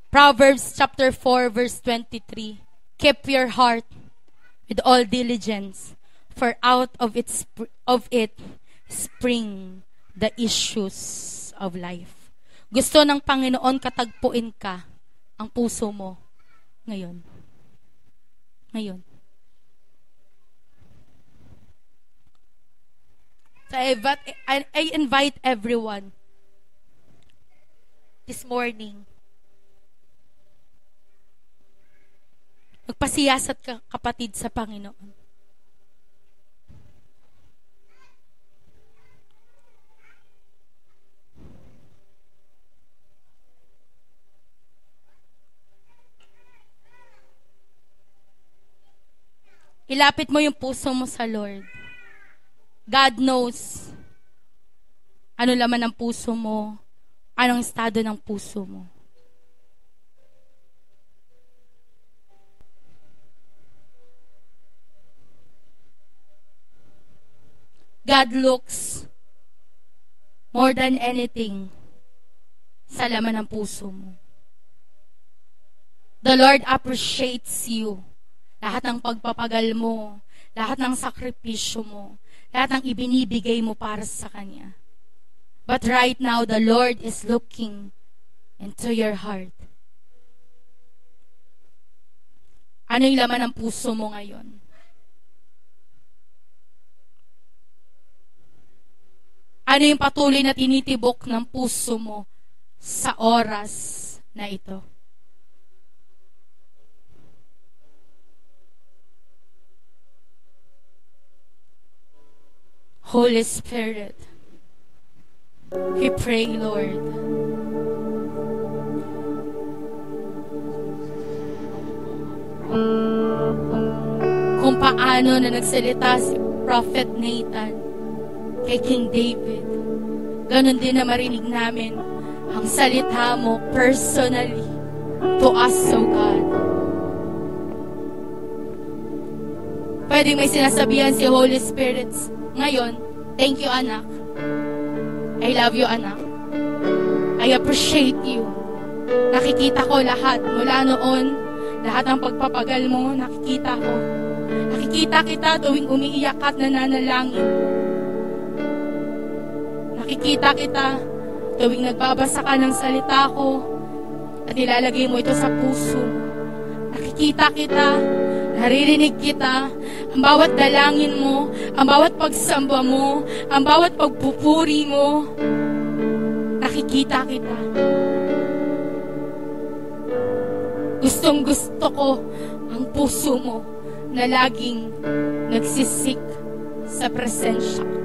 Proverbs chapter 4 verse 23. Keep your heart with all diligence, for out of it spring the issues of life. Gusto ng Panginoon katagpuin ka ang puso mo ngayon. Ngayon. So I invite everyone this morning. Magpasiyasat ka, kapatid, sa Panginoon. Ilapit mo yung puso mo sa Lord. God knows ano laman ng puso mo, anong estado ng puso mo. God looks more than anything sa laman ng puso mo. The Lord appreciates you. Lahat ng pagpapagal mo, lahat ng sakripisyo mo, lahat ng ibinibigay mo para sa Kanya. But right now, the Lord is looking into your heart. Ano yung laman ng puso mo ngayon? Ano yung patuloy na tinitibok ng puso mo sa oras na ito? Holy Spirit, we pray, Lord. Kung paano na nagsalita si Prophet Nathan kay King David, ganon din na marinig namin ang salita mo personally to us, O God. Pwedeng may sinasabihan si Holy Spirit ngayon, thank you, anak. I love you, anak. I appreciate you. Nakikita ko lahat mula noon, lahat ng pagpapagal mo, nakikita ko. Nakikita kita tuwing umiiyak at nananalangin. Nakikita kita tuwing nagbabasa ka ng salita ko at ilalagay mo ito sa puso. Nakikita kita, naririnig kita, ang bawat dalangin mo, ang bawat pagsamba mo, ang bawat pagpupuri mo. Nakikita kita. Gustong gusto ko ang puso mo na laging nagsisik sa presensya ko.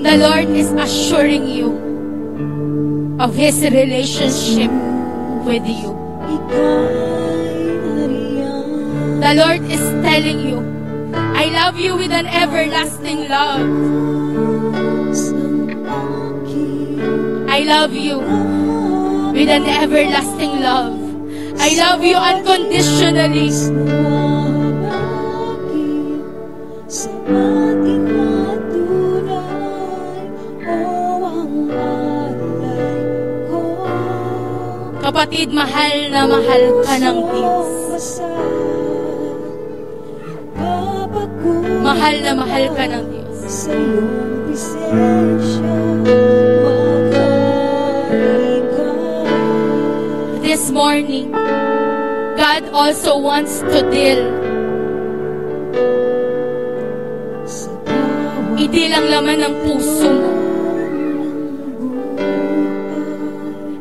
The Lord is assuring you of His relationship with you. The Lord is telling you, I I love you with an everlasting love. I love you with an everlasting love. I love you unconditionally. Kapatid, mahal na mahal ka ng Diyos. Mahal na mahal ka ng Diyos. This morning, God also wants to deal. Hindi lang laman ng puso mo.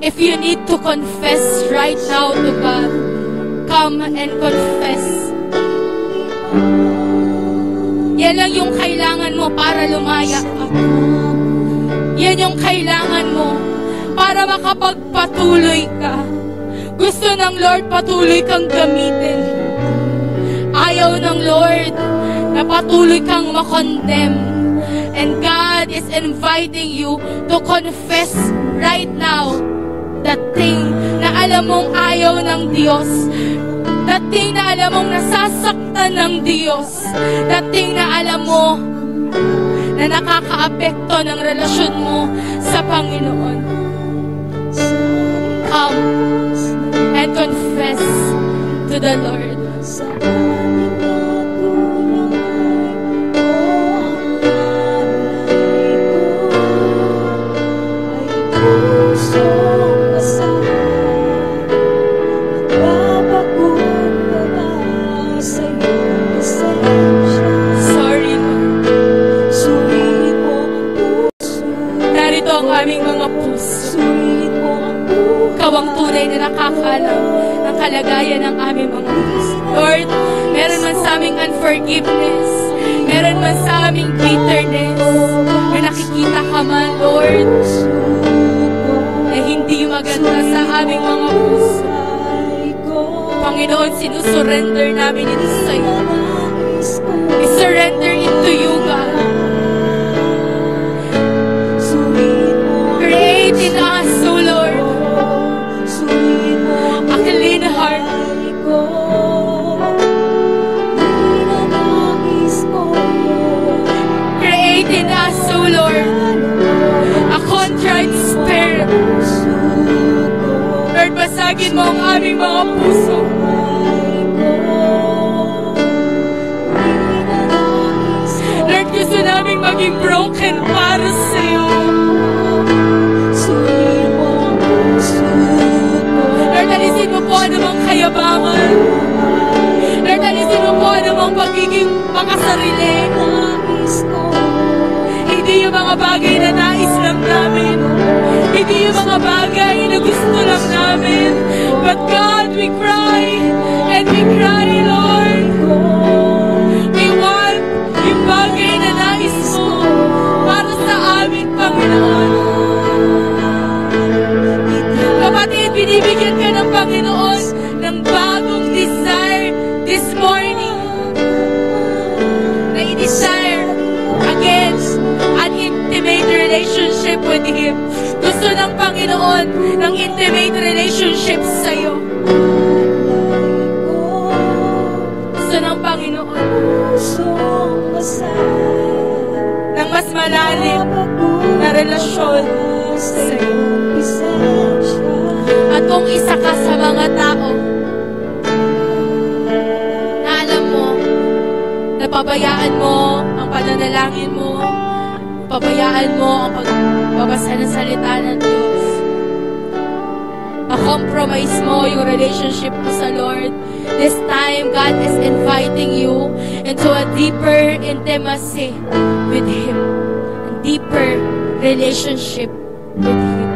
If you need to confess right now to God, come and confess. Yan lang yung kailangan mo para lumaya ka. Yan yung kailangan mo para makapagpatuloy ka. Gusto ng Lord patuloy kang gamitin. Ayaw ng Lord na patuloy kang makondemn. And God is inviting you to confess right now that thing na alam mong ayaw ng Diyos. That thing na alam mong nasasaktan ng Diyos. That thing na alam mo na nakakaapekto ng relasyon mo sa Panginoon. Come and confess to the Lord. Aming mga puso. Ikaw ang tunay na nakakaalam ng kalagayan ng aming mga puso. Lord, meron man sa aming unforgiveness, meron man sa aming bitterness, may nakikita ka man, Lord, na hindi maganda sa aming mga puso. Panginoon, sinusurrender namin ito sa iyo. I-surrender it to you, God. Create in us, O Lord, a clean heart. Create in us, O Lord, a contrite spirit. Lord, basagin mo ang aming mga puso. Lord, gusto namin maging broken para sa iyo. Lord, alisin mo po anumang kayabangan. Lord, alisin mo po anumang pagiging makasarili. Hindi yung mga bagay na nais lang namin. Hindi yung mga bagay na gusto lang namin. But God, we cry and we cry, Lord. We want yung bagay na nais mo para sa amin, Panginoon. Kapatid, binibigyan ka ng Panginoon ng bagong desire this morning. Na i-desire again an intimate relationship with Him. Gusto ng Panginoon ng intimate relationship sa'yo. Gusto ng Panginoon ng mas malalim na relasyon sa'yo. At kung isa ka sa mga tao na alam mo, napabayaan mo ang pananalangin mo, pabayaan mo ang pagbabasa ng salita ng Diyos, na-compromise mo yung relationship mo sa Lord, this time, God is inviting you into a deeper intimacy with Him, a deeper relationship with Him.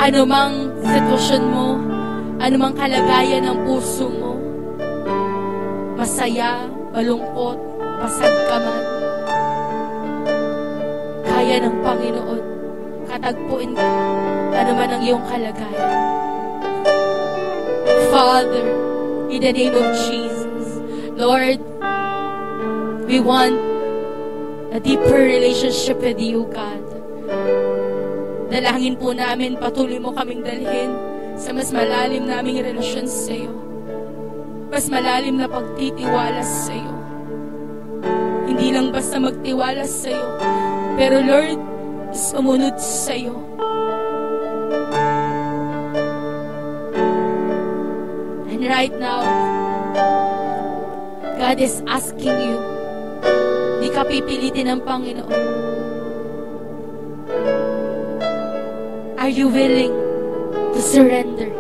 Anumang sitwasyon mo, anumang kalagayan ng puso mo, masaya, malungkot, pasag ka man, kaya ng Panginoon katagpuin ka, anuman ang iyong kalagayan. Father, in the name of Jesus, Lord, we want a deeper relationship with you, God. Dalangin po namin, patuloy mo kaming dalhin sa mas malalim naming relasyon sa iyo. Mas malalim na pagtitiwala sa iyo. Hindi lang basta magtiwala sa iyo, pero Lord, sumunod sa iyo. And right now, God is asking you, di ka pipilitin ng Panginoon. Are you willing to surrender?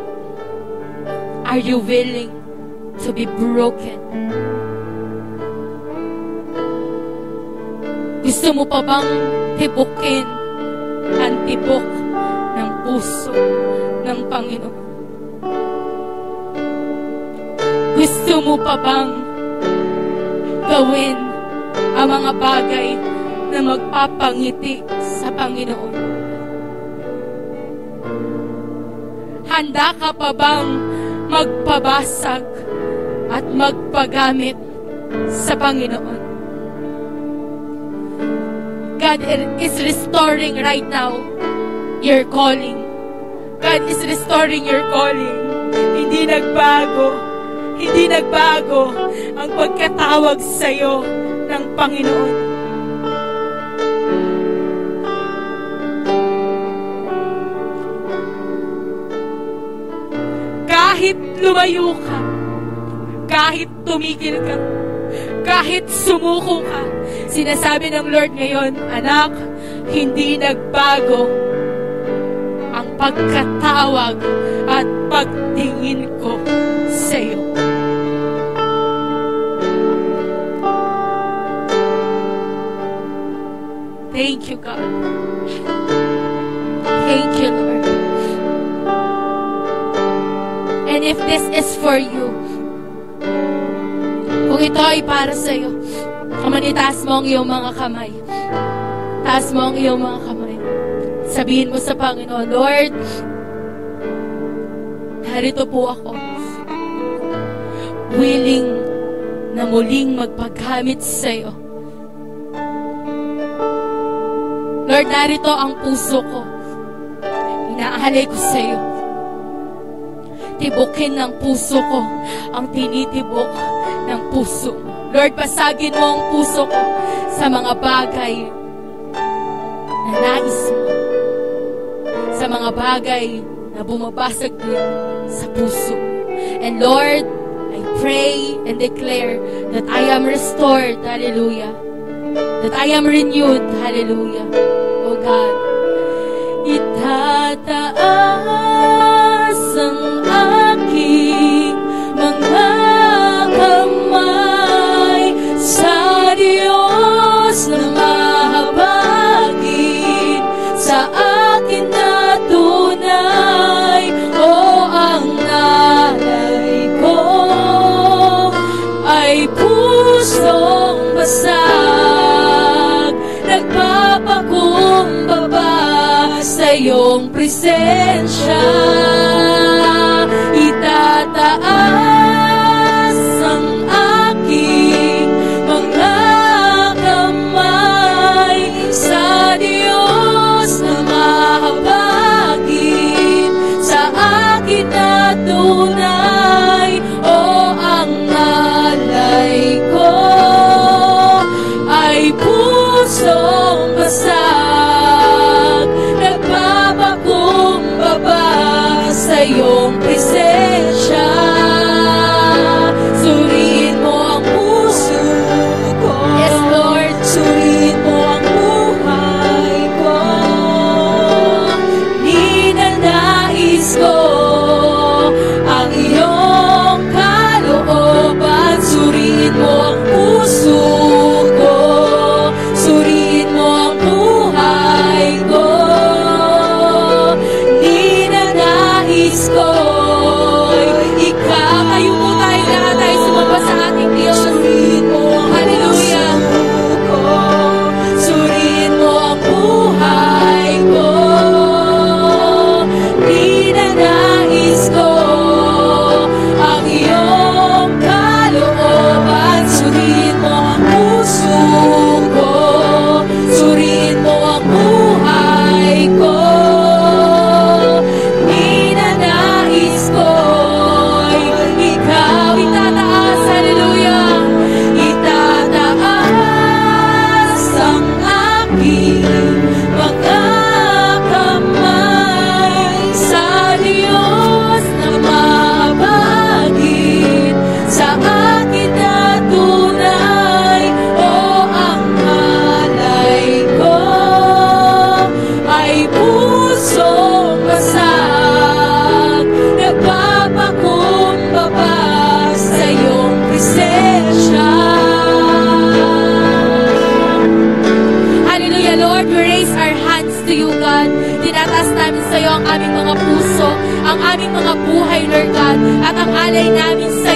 Are you willing to be broken? Gusto mo pa bang tibukin ang tibok ng puso ng Panginoon? Gusto mo pa bang gawin ang mga bagay na magpapangiti sa Panginoon? Handa ka pa bang magpabasag at magpagamit sa Panginoon? God is restoring right now your calling. God is restoring your calling. Hindi nagbago. Hindi nagbago ang pagkatawag sa iyo ng Panginoon. Kahit lumayo ka, kahit tumigil ka, kahit sumuko ka, sinasabi ng Lord ngayon, anak, hindi nagbago ang pagkatawag at pagtingin ko sa iyo. Thank you, God. Thank you, Lord. And if this is for you, kung ito ay para sa iyo, itaas mo ang iyong mga kamay. Taas mo ang iyong mga kamay. Sabihin mo sa Panginoon, Lord, narito po ako. Willing na muling magpaggamit sa iyo. Lord, narito ang puso ko. Inaalay ko sa iyo. Tibukin ng puso ko ang tinitibok ng puso mo. Lord, basagin mo ang puso ko sa mga bagay na nais mo. Sa mga bagay na bumabasag din sa puso. And Lord, I pray and declare that I am restored. Hallelujah. That I am renewed. Hallelujah. Oh God. Itataas ang aking mga kamay sa Diyos na mahabagin sa akin na tunay. O ang nalay ko ay pusong basag, nagpapakumbaba sa iyong presensya. Itataas ang aking mga kamay sa Diyos na mahabagin sa akin na tunay. O ang alay ko ay pusong basag, nagpapakumbaba sa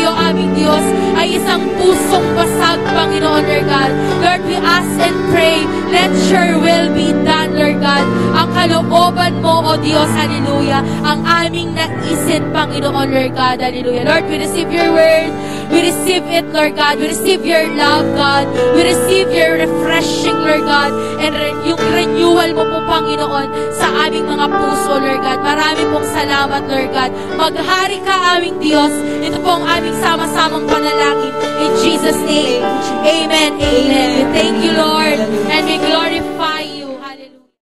sa'yo, aming Diyos, ay isang pusong basag, Panginoon, Lord God. Lord, we ask and pray, let your will be done, Lord God. Ang kalooban mo, O Diyos, hallelujah, ang aming naisin, Panginoon, Lord God, hallelujah. Lord, we receive your word. We receive it, Lord God. We receive your love, God. We receive your refreshing, Lord God. And yung renewal mo po, Panginoon, sa aming mga puso, Lord God. Marami pong salamat, Lord God. Maghari ka, aming Diyos. Ito po ang aming sama-samang panalangin. In Jesus' name, amen.